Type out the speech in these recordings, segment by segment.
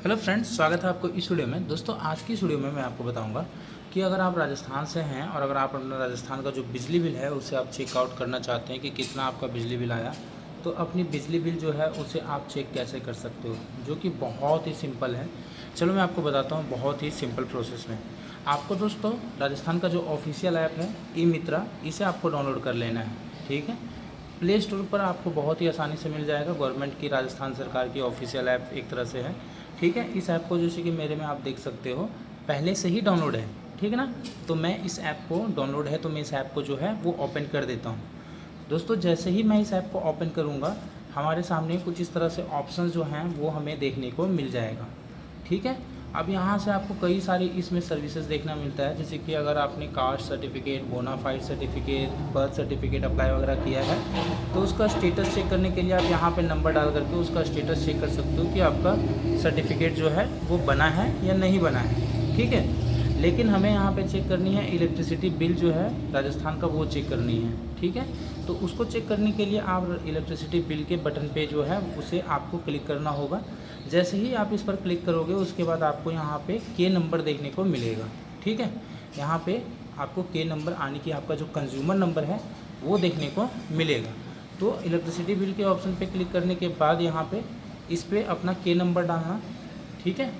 Hello friends, स्वागत है आपको इस वीडियो में। दोस्तों, आज की इस वीडियो में मैं आपको बताऊंगा कि अगर आप राजस्थान से हैं और अगर आप अपना राजस्थान का जो बिजली बिल है उसे आप चेकआउट करना चाहते हैं कि कितना आपका बिजली बिल आया, तो अपनी बिजली बिल जो है उसे आप चेक कैसे कर सकते हो, जो कि बहुत ही सिंपल है। चलो मैं आपको बताता हूँ बहुत ही सिंपल प्रोसेस में। आपको दोस्तों राजस्थान का जो ऑफिशियल ऐप है ई मित्रा, इसे आपको डाउनलोड कर लेना है। ठीक है, प्ले स्टोर पर आपको बहुत ही आसानी से मिल जाएगा। गवर्नमेंट की, राजस्थान सरकार की ऑफिशियल ऐप एक तरह से है। ठीक है, इस ऐप को जैसे कि मेरे में आप देख सकते हो पहले से ही डाउनलोड है। ठीक है ना, तो मैं इस ऐप को डाउनलोड है तो मैं इस ऐप को जो है वो ओपन कर देता हूँ। दोस्तों, जैसे ही मैं इस ऐप को ओपन करूँगा हमारे सामने कुछ इस तरह से ऑप्शन जो हैं वो हमें देखने को मिल जाएगा। ठीक है, अब यहाँ से आपको कई सारी इसमें सर्विसेज देखना मिलता है, जैसे कि अगर आपने caste certificate, bonafide certificate, birth certificate apply वगैरह किया है तो उसका स्टेटस चेक करने के लिए आप यहाँ पे नंबर डाल करके उसका स्टेटस चेक कर सकते हो कि आपका सर्टिफिकेट जो है वो बना है या नहीं बना है। ठीक है, लेकिन हमें यहाँ पे चेक करनी है इलेक्ट्रिसिटी बिल जो है राजस्थान का, वो चेक करनी है। ठीक है, तो उसको चेक करने के लिए आप इलेक्ट्रिसिटी बिल के बटन पे जो है उसे आपको क्लिक करना होगा। जैसे ही आप इस पर क्लिक करोगे उसके बाद आपको यहाँ पे के नंबर देखने को मिलेगा। ठीक है, यहाँ पे आपको के नंबर आने की, आपका जो कंज्यूमर नंबर है वो देखने को मिलेगा। तो इलेक्ट्रिसिटी बिल के ऑप्शन पे क्लिक करने के बाद यहाँ पे इस पर अपना के नंबर डालना। ठीक है,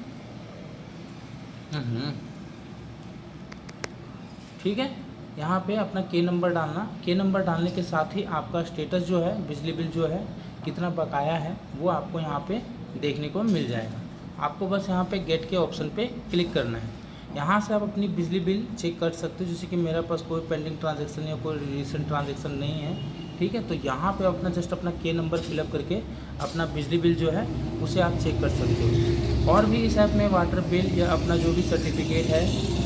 ठीक है, यहाँ पे अपना के नंबर डालना। के नंबर डालने के साथ ही आपका स्टेटस जो है, बिजली बिल जो है कितना बकाया है वो आपको यहाँ पे देखने को मिल जाएगा। आपको बस यहाँ पे गेट के ऑप्शन पे क्लिक करना है। यहाँ से आप अपनी बिजली बिल चेक कर सकते हो, जैसे कि मेरे पास कोई पेंडिंग ट्रांजैक्शन या कोई रिसेंट ट्रांजैक्शन नहीं है। ठीक है, तो यहाँ पे अपना जस्ट अपना के नंबर फिलअप करके अपना बिजली बिल जो है उसे आप चेक कर सकते हो। और भी इस ऐप में वाटर बिल या अपना जो भी सर्टिफिकेट है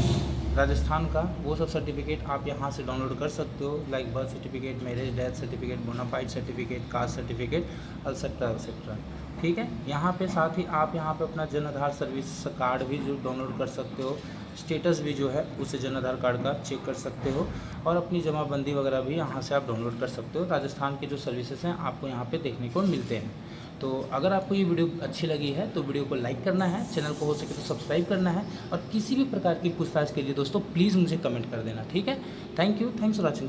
राजस्थान का, वो सब सर्टिफिकेट आप यहाँ से डाउनलोड कर सकते हो, like birth certificate, marriage death certificate, bonafide certificate, caste certificate, etcetera etcetera. ठीक है, यहाँ पे साथ ही आप यहाँ पे अपना जन आधार सर्विस कार्ड भी जो डाउनलोड कर सकते हो, स्टेटस भी जो है उसे जन आधार कार्ड का चेक कर सकते हो, और अपनी जमाबंदी वगैरह भी यहाँ से आप डाउनलोड कर सकते हो। राजस्थान के जो सर्विसेज हैं आपको यहाँ पे देखने को मिलते हैं। तो अगर आपको ये वीडियो अच्छी लगी है तो वीडियो को लाइक करना है, चैनल को हो सके तो सब्सक्राइब करना है, और किसी भी प्रकार की पूछताछ के लिए दोस्तों प्लीज़ मुझे कमेंट कर देना। ठीक है, thank you, thanks for watching.